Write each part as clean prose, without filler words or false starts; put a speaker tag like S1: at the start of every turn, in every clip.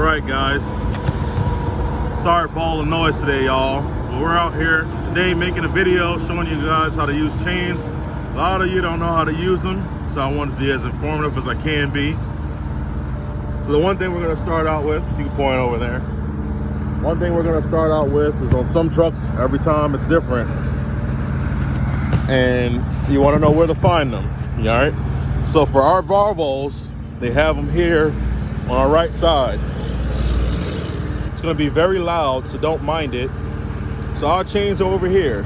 S1: Alright guys, sorry for all the noise today y'all, but we're out here today making a video showing you guys how to use chains. A lot of you don't know how to use them, so I want to be as informative as I can be. So the one thing we're going to start out with, you can point over there. One thing we're going to start out with is on some trucks, every time it's different. And you want to know where to find them, all right? So for our Volvos, they have them here on our right side. It's going to be very loud, so don't mind it. So our chains are over here,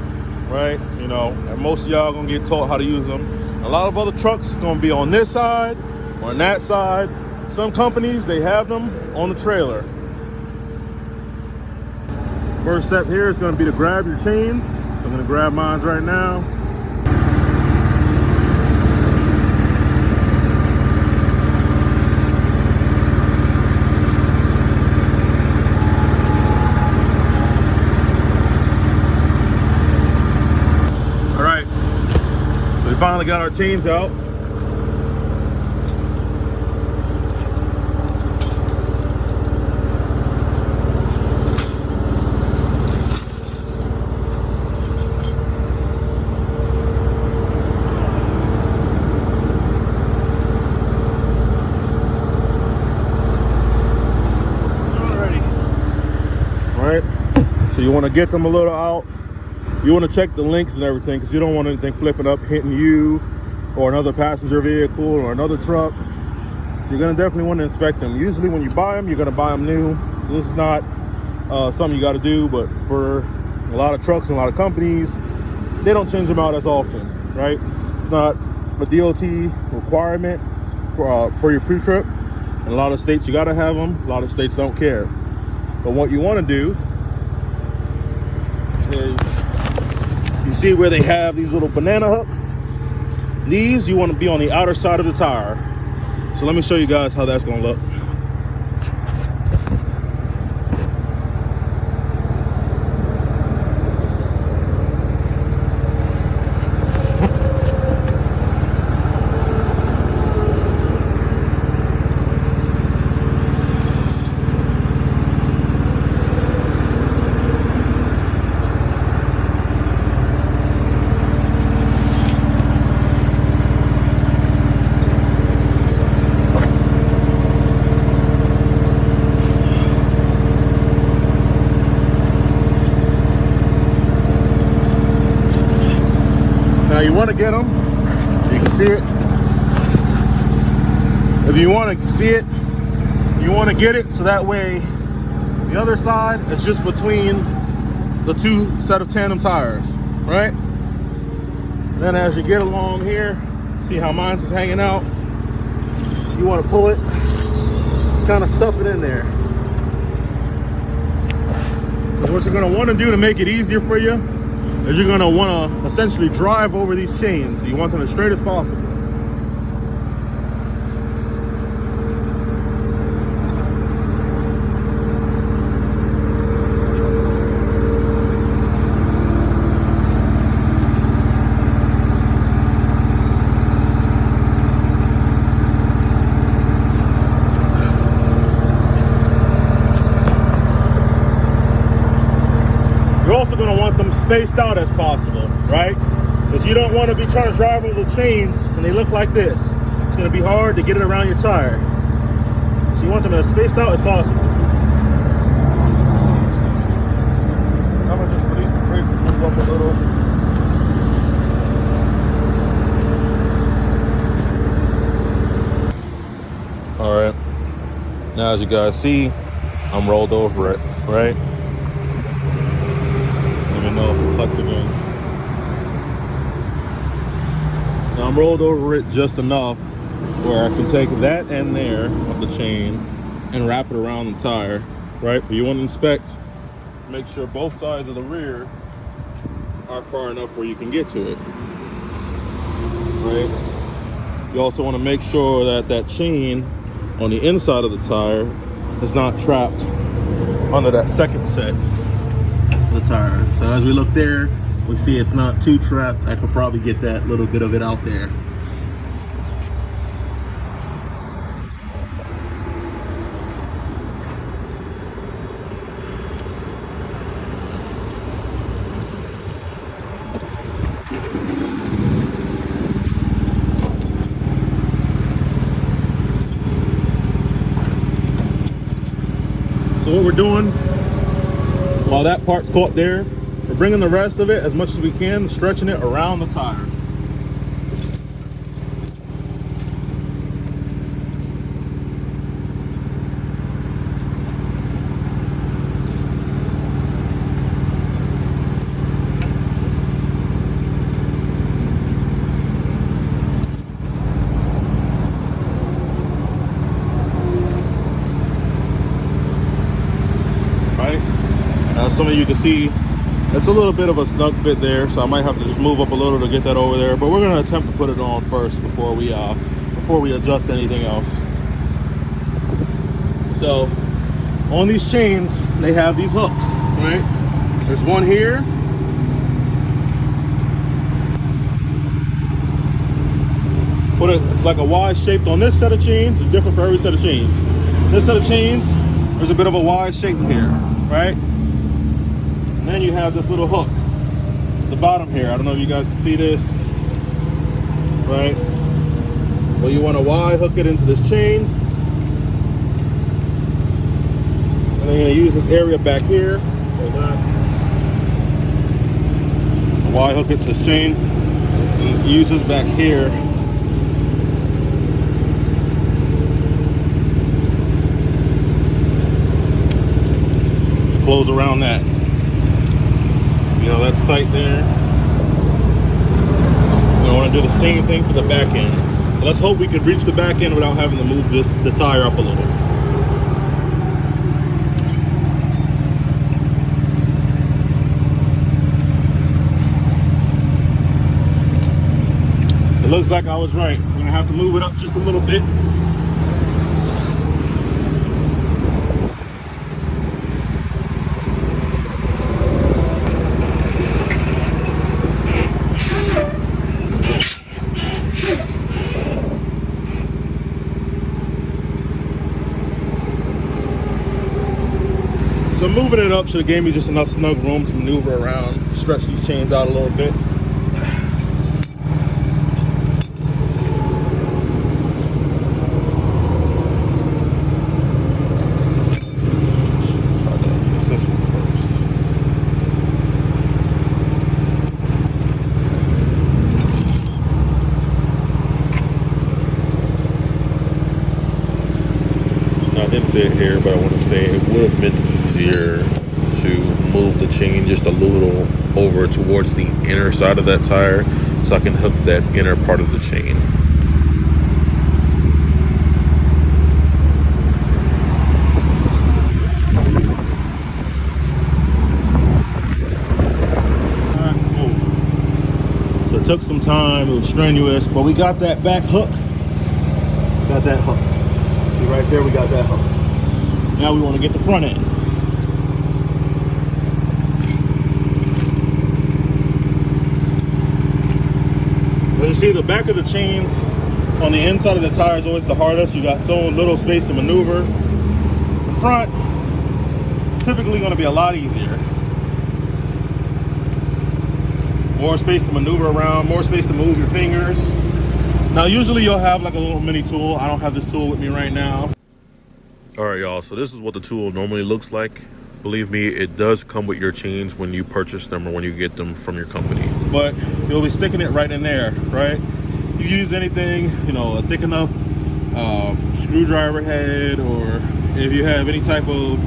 S1: right? You know, and most of y'all going to get taught how to use them. A lot of other trucks is going to be on this side or on that side. Some companies, they have them on the trailer. First step here is going to be to grab your chains. So I'm going to grab mine right now. All right, so we finally got our chains out. So you want to get them a little out. You want to check the links and everything because you don't want anything flipping up, hitting you or another passenger vehicle or another truck. So you're going to definitely want to inspect them. Usually when you buy them, you're going to buy them new. So this is not something you got to do, but for a lot of trucks and a lot of companies, they don't change them out as often, right? It's not a DOT requirement for your pre-trip. In a lot of states, you got to have them. A lot of states don't care. But what you want to do is, you see where they have these little banana hooks? These, you want to be on the outer side of the tire. So let me show you guys how that's going to look. Now you want to get them, you can see it. If you want to see it, you want to get it so that way the other side is just between the two set of tandem tires, right? Then as you get along here, see how mine's is hanging out? You want to pull it, kind of stuff it in there. Because what you're going to want to do to make it easier for you is you're going to want to essentially drive over these chains. So you want them as straight as possible. You're also going to want them spaced out as possible, right? Because you don't want to be trying to drive over the chains and they look like this. It's going to be hard to get it around your tire. So you want them as spaced out as possible. I'm going to just release the brakes and move up a little. All right. Now as you guys see, I'm rolled over it, right? Again. Now I'm rolled over it just enough where I can take that end there of the chain and wrap it around the tire, right? But you want to inspect, make sure both sides of the rear are far enough where you can get to it, right? You also want to make sure that that chain on the inside of the tire is not trapped under that second set of the tire. So as we look there, we see it's not too trapped. I could probably get that little bit of it out there. So what we're doing, while that part's caught there, we're bringing the rest of it as much as we can, stretching it around the tire. Now some of you can see it's a little bit of a snug fit there, so I might have to just move up a little to get that over there, but we're going to attempt to put it on first before we adjust anything else. So on these chains they have these hooks, right? There's one here, it's like a Y shaped on this set of chains. It's different for every set of chains. This set of chains, there's a bit of a Y shape here, right? And then you have this little hook at the bottom here. I don't know if you guys can see this, right? Well, you want to Y hook it into this chain. And then you're going to use this area back here. Y hook it to this chain. And use this back here. Close around that. You know, that's tight there. I want to do the same thing for the back end. So let's hope we can reach the back end without having to move the tire up a little. It looks like I was right. We're gonna have to move it up just a little bit. So moving it up should have gave me just enough snug room to maneuver around, stretch these chains out a little bit. I didn't say it here, but I want to say it would have been easier to move the chain just a little over towards the inner side of that tire so I can hook that inner part of the chain. Alright, cool. So it took some time, it was strenuous, but we got that back hook. Got that hooked. See right there, we got that hooked. Now we want to get the front end. As you see, the back of the chains on the inside of the tire is always the hardest. You got so little space to maneuver. The front is typically going to be a lot easier. More space to maneuver around, more space to move your fingers. Now, usually you'll have like a little mini tool. I don't have this tool with me right now. All right, y'all, so this is what the tool normally looks like. Believe me, it does come with your chains when you purchase them or when you get them from your company. But you'll be sticking it right in there, right? You use anything, you know, a thick enough screwdriver head, or if you have any type of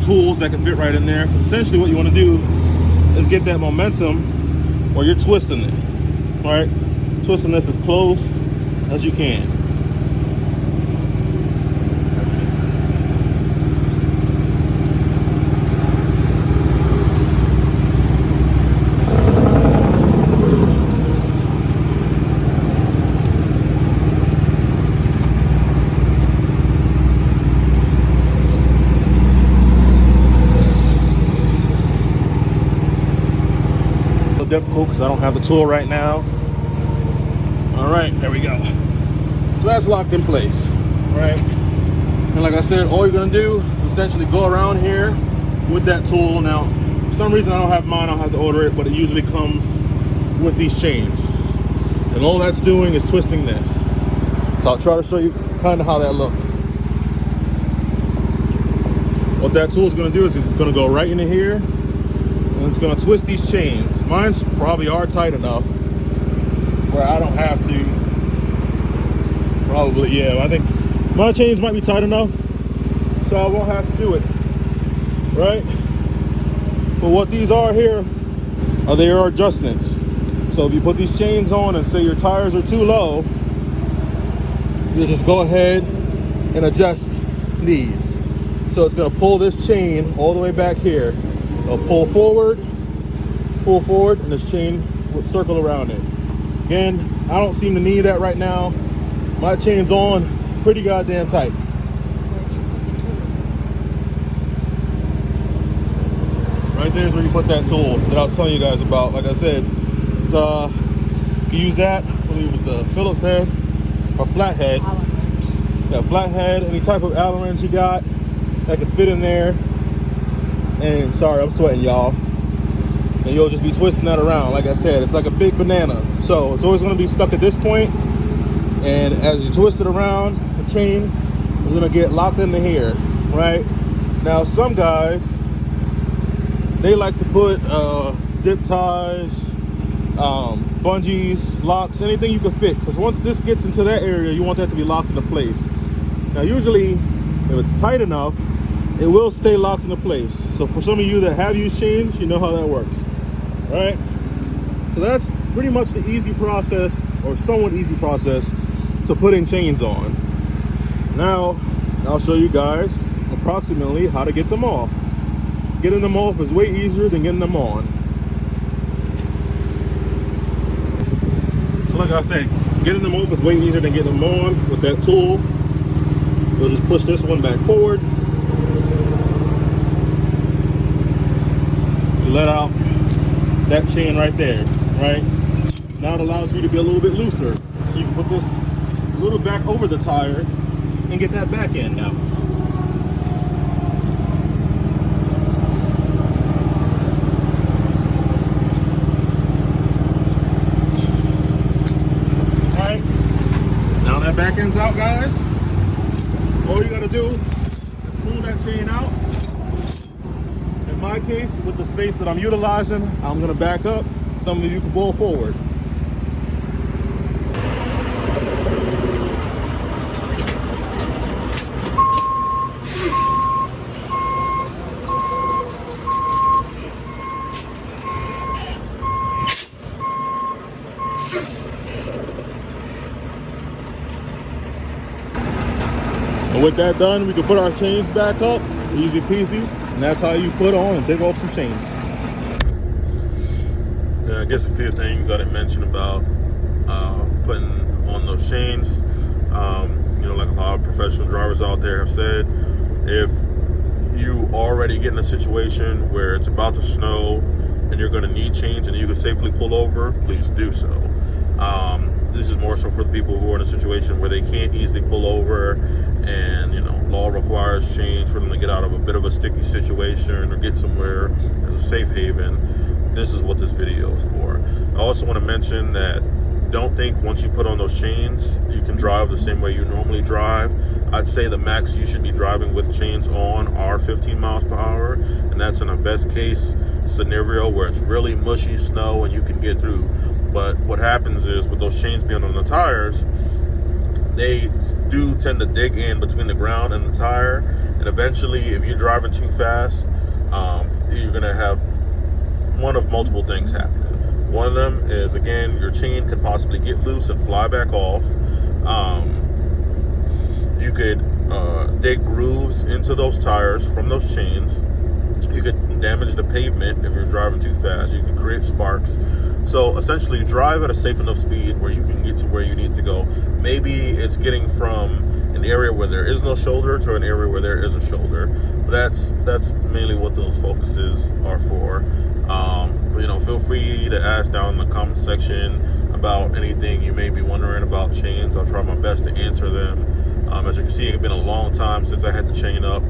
S1: tools that can fit right in there. Because essentially what you want to do is get that momentum where you're twisting this, right? Twisting this as close as you can. Difficult because I don't have the tool right now. All right, there we go. So that's locked in place, right? And like I said, all you're gonna do is essentially go around here with that tool. Now, for some reason I don't have mine, I'll have to order it, but it usually comes with these chains. And all that's doing is twisting this. So I'll try to show you kind of how that looks. What that tool is going to do is it's going to go right into here, and it's going to twist these chains. Mine's probably are tight enough where I don't have to. Probably, yeah. I think my chains might be tight enough, so I won't have to do it, right? But what these are here are their adjustments. So if you put these chains on and say your tires are too low, you just go ahead and adjust these. So it's going to pull this chain all the way back here. It'll pull forward, and this chain will circle around it. Again, I don't seem to need that right now. My chain's on pretty goddamn tight. Right there's where you put that tool that I was telling you guys about. Like I said, it's, you use that, I believe it's a Phillips head or flathead. Yeah, flathead, any type of Allen wrench you got that can fit in there. And sorry, I'm sweating, y'all. And you'll just be twisting that around. Like I said, it's like a big banana. So it's always going to be stuck at this point. And as you twist it around, the chain is going to get locked into here, right? Now, some guys, they like to put zip ties, bungees, locks, anything you can fit. Because once this gets into that area, you want that to be locked into place. Now, usually, if it's tight enough, it will stay locked into place. So for some of you that have used chains, you know how that works, right? So that's pretty much the easy process, or somewhat easy process, to putting chains on. Now, I'll show you guys approximately how to get them off. Getting them off is way easier than getting them on. So like I said, getting them off is way easier than getting them on with that tool. You'll just push this one back forward. You let out that chain right there, right? Now it allows you to be a little bit looser. So you can put this a little back over the tire and get that back end out. Alright, now that back end's out, guys. All you gotta do is pull that chain out. In my case, with the space that I'm utilizing, I'm gonna back up. Some of you can pull forward. And with that done, we can put our chains back up, easy peasy, and that's how you put on and take off some chains. Yeah, I guess a few things I didn't mention about putting on those chains. You know, like a lot of professional drivers out there have said, if you already get in a situation where it's about to snow and you're going to need chains and you can safely pull over, please do so. This is more so for the people who are in a situation where they can't easily pull over, and you know, law requires chains for them to get out of a bit of a sticky situation or get somewhere as a safe haven. This is what this video is for. I also want to mention that don't think once you put on those chains you can drive the same way you normally drive. I'd say the max you should be driving with chains on are 15 miles per hour, and that's in a best case scenario where it's really mushy snow and you can get through. But what happens is, with those chains being on the tires, they do tend to dig in between the ground and the tire, and eventually if you're driving too fast, you're gonna have one of multiple things happening. One of them is, again, your chain could possibly get loose and fly back off. You could dig grooves into those tires from those chains. You could damage the pavement if you're driving too fast. You can create sparks. So essentially, drive at a safe enough speed where you can get to where you need to go. Maybe it's getting from an area where there is no shoulder to an area where there is a shoulder. But that's mainly what those focuses are for. You know, feel free to ask down in the comment section about anything you may be wondering about chains. I'll try my best to answer them. As you can see, it's been a long time since I had to chain up.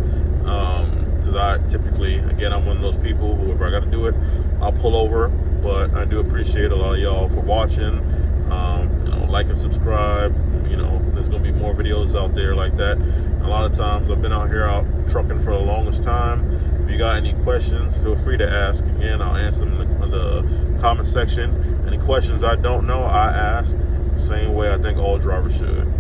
S1: Because I typically, again, I'm one of those people who, if I got to do it, I'll pull over. But I do appreciate a lot of y'all for watching. You know, like and subscribe. you know, there's going to be more videos out there like that. A lot of times I've been out here out trucking for the longest time. If you got any questions, feel free to ask. Again, I'll answer them in the comment section. Any questions I don't know, I ask. Same way I think all drivers should.